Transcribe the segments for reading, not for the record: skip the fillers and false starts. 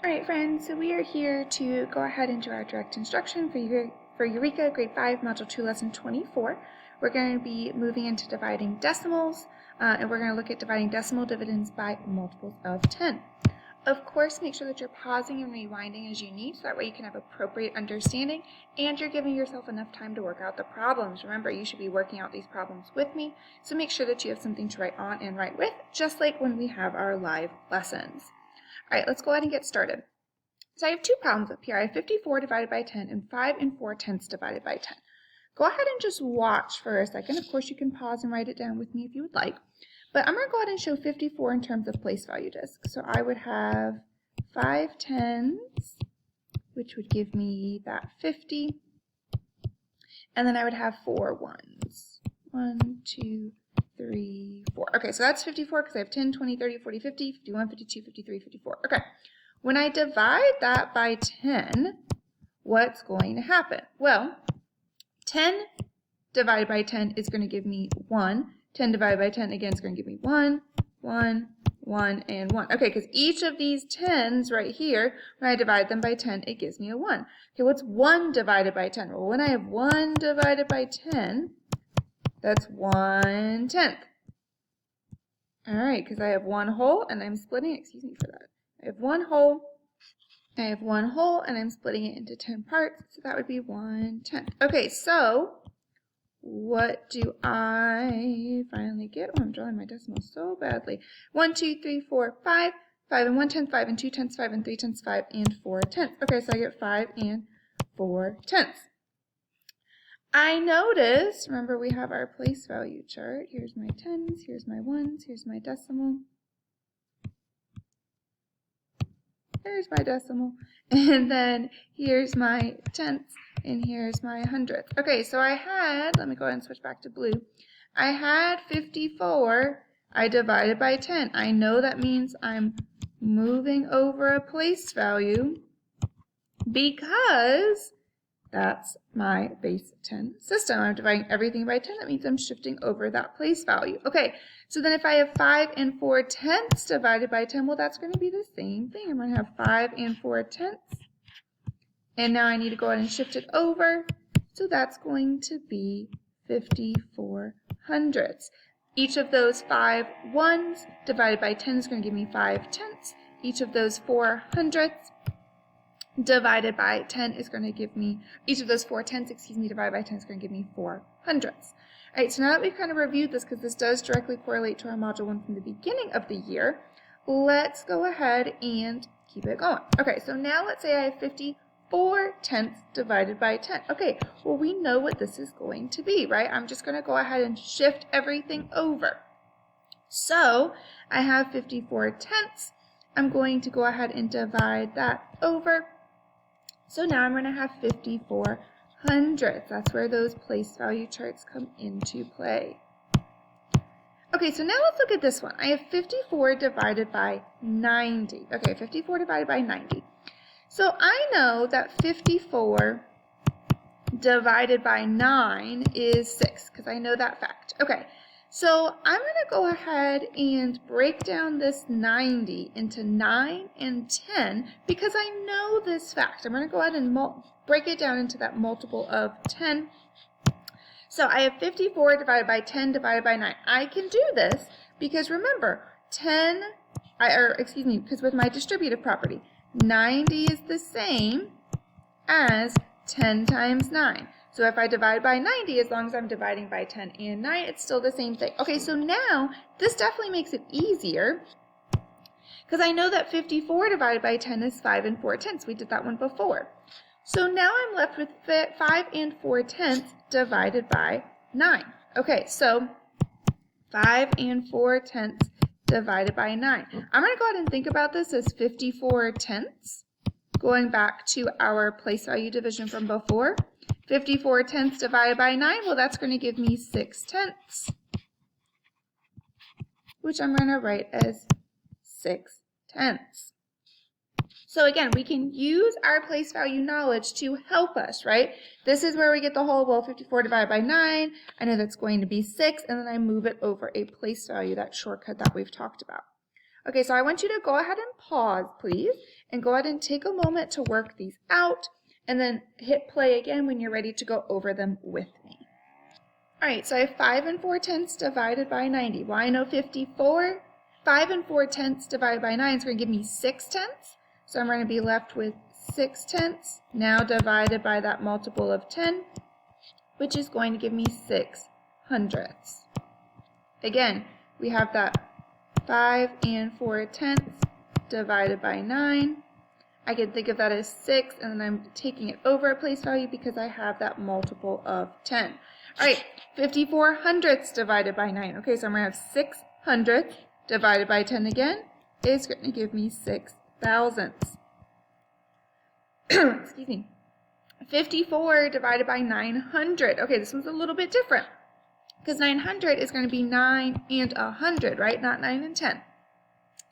Alright friends, so we are here to go ahead and do our direct instruction for Eureka Grade 5 Module 2 Lesson 24. We're going to be moving into dividing decimals, and we're going to look at dividing decimal dividends by multiples of 10. Of course, make sure that you're pausing and rewinding as you need, so that way you can have appropriate understanding, and you're giving yourself enough time to work out the problems. Remember, you should be working out these problems with me, so make sure that you have something to write on and write with, just like when we have our live lessons. Alright, let's go ahead and get started. So I have two problems up here. I have 54 divided by 10 and 5 4/10 divided by 10. Go ahead and just watch for a second. Of course, you can pause and write it down with me if you would like. But I'm going to go ahead and show 54 in terms of place value discs. So I would have 5 10s, which would give me that 50. And then I would have 4 1s. 1, 2, 3, 4. Okay, so that's 54 because I have 10, 20, 30, 40, 50, 51, 52, 53, 54. Okay, when I divide that by 10, what's going to happen? Well, 10 divided by 10 is going to give me 1. 10 divided by 10 again is going to give me 1, 1, 1, and 1. Okay, because each of these 10s right here, when I divide them by 10, it gives me a 1. Okay, what's 1 divided by 10? Well, when I have 1 divided by 10, that's 1/10. All right, because I have one whole and I'm splitting it. Excuse me for that. I have one whole, and I'm splitting it into 10 parts, so that would be 1/10. Okay, so what do I finally get? Oh, I'm drawing my decimals so badly. 1, 2, 3, 4, 5. 5 and 1/10, 5 and 2/10, 5 and 3/10, 5 and 4/10. Okay, so I get 5 and 4/10. I notice, remember we have our place value chart. Here's my 10s, here's my 1s, here's my decimal. Here's my decimal. And then here's my tenths, and here's my hundredths. Okay, so I had, let me go ahead and switch back to blue. I had 54. I divided by 10. I know that means I'm moving over a place value because that's my base 10 system. I'm dividing everything by 10. That means I'm shifting over that place value. Okay, so then if I have 5 and 4/10 divided by 10, well, that's going to be the same thing. I'm going to have 5 and 4/10. And now I need to go ahead and shift it over. So that's going to be 54 hundredths. Each of those 5 1s divided by 10 is going to give me 5/10. Each of those 4 hundredths divided by 10 is going to give me, each of those 4/10, divided by 10 is going to give me 4 hundredths. All right, so now that we've kind of reviewed this, because this does directly correlate to our Module 1 from the beginning of the year, let's go ahead and keep it going. Okay, so now let's say I have 54/10 divided by 10. Okay, well, we know what this is going to be, right? I'm just going to go ahead and shift everything over. So I have 54/10. I'm going to go ahead and divide that over. So now I'm going to have 54 hundredths. That's where those place value charts come into play. Okay, so now let's look at this one. I have 54 divided by 90. Okay, 54 divided by 90. So I know that 54 divided by 9 is 6, because I know that fact. Okay, so I'm going to go ahead and break down this 90 into 9 and 10 because I know this fact. I'm going to go ahead and break it down into that multiple of 10. So I have 54 divided by 10 divided by 9. I can do this because remember, because with my distributive property, 90 is the same as 10 times 9. So if I divide by 90, as long as I'm dividing by 10 and 9, it's still the same thing. Okay, so now this definitely makes it easier because I know that 54 divided by 10 is 5 and 4/10. We did that one before. So now I'm left with 5 and 4/10 divided by 9. Okay, so 5 and 4/10 divided by 9. I'm going to go ahead and think about this as 54/10. Going back to our place value division from before. 54/10 divided by 9, well, that's going to give me 6/10, which I'm going to write as 6/10. So again, we can use our place value knowledge to help us, right? This is where we get the whole, well, 54 divided by 9, I know that's going to be 6, and then I move it over a place value, that shortcut that we've talked about. Okay, so I want you to go ahead and pause, please, and go ahead and take a moment to work these out, and then hit play again when you're ready to go over them with me. All right, so I have 5 4/10 divided by 90. Well, I know 54. 5 4/10 divided by 9 is going to give me 6/10. So I'm going to be left with 6/10, now divided by that multiple of 10, which is going to give me 6/100. Again, we have that 5 4/10 divided by 9. I can think of that as 6, and then I'm taking it over a place value because I have that multiple of 10. All right, 54/100 divided by 9. Okay, so I'm going to have 6/100 divided by 10 again is going to give me 6,000. Excuse me. 54 divided by 900. Okay, this one's a little bit different because 900 is going to be 9 and 100, right? Not 9 and 10.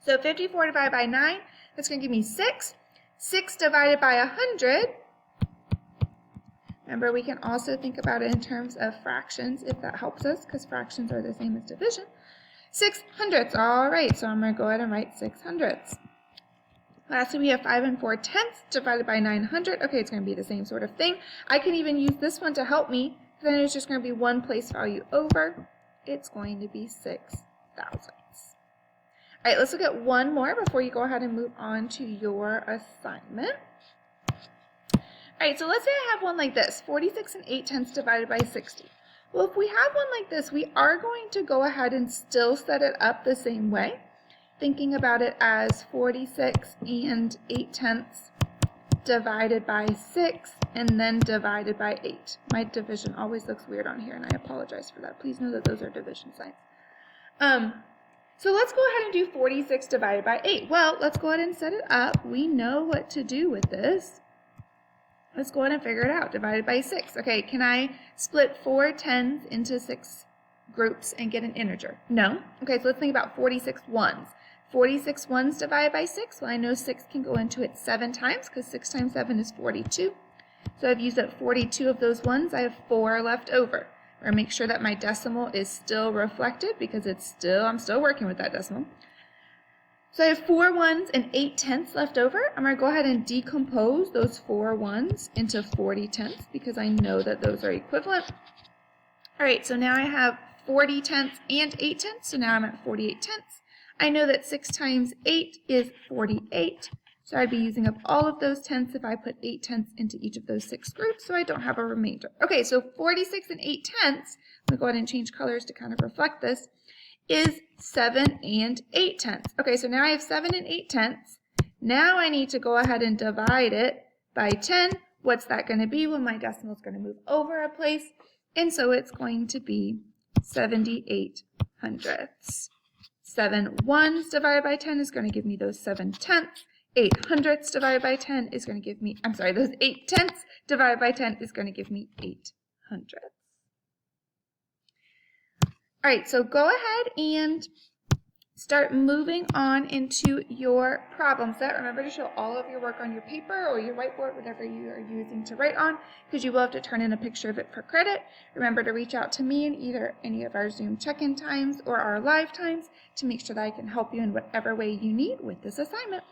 So 54 divided by 9, that's going to give me 6. 6 divided by 100. Remember, we can also think about it in terms of fractions if that helps us, because fractions are the same as division. 6/100. All right, so I'm going to go ahead and write 6/100. Lastly, we have 5 4/10 divided by 900. Okay, it's going to be the same sort of thing. I can even use this one to help me. Then it's just going to be one place value over. It's going to be 6,000. All right, let's look at one more before you go ahead and move on to your assignment. All right, so let's say I have one like this, 46 8/10 divided by 60. Well, if we have one like this, we are going to go ahead and still set it up the same way, thinking about it as 46 8/10 divided by 6 and then divided by 8. My division always looks weird on here, and I apologize for that. Please know that those are division signs. So let's go ahead and do 46 divided by 8. Well, let's go ahead and set it up. We know what to do with this. Let's go ahead and figure it out. Divided by 6. Okay, can I split 4 10s into 6 groups and get an integer? No. Okay, so let's think about 46 ones. 46 ones divided by 6. Well, I know 6 can go into it 7 times because 6 times 7 is 42. So I've used up 42 of those ones. I have 4 left over. Or make sure that my decimal is still reflected because I'm still working with that decimal. So I have 4 ones and 8 tenths left over. I'm going to go ahead and decompose those 4 ones into 40 tenths because I know that those are equivalent. All right, so now I have 40 tenths and 8 tenths, so now I'm at 48 tenths. I know that 6 times 8 is 48, so I'd be using up all of those tenths if I put 8 tenths into each of those 6 groups, so I don't have a remainder. Okay, so 46 and 8 tenths, I'm going to go ahead and change colors to kind of reflect this, is 7 and 8 tenths. Okay, so now I have 7 and 8 tenths. Now I need to go ahead and divide it by 10. What's that going to be? Well, my decimal is going to move over a place, and so it's going to be 78 hundredths. 7 ones divided by 10 is going to give me those 7 tenths. 8 hundredths divided by 10 is going to give me, those 8 tenths divided by 10 is going to give me 8 hundredths. All right, so go ahead and start moving on into your problem set. Remember to show all of your work on your paper or your whiteboard, whatever you are using to write on, because you will have to turn in a picture of it for credit. Remember to reach out to me in either any of our Zoom check-in times or our live times to make sure that I can help you in whatever way you need with this assignment.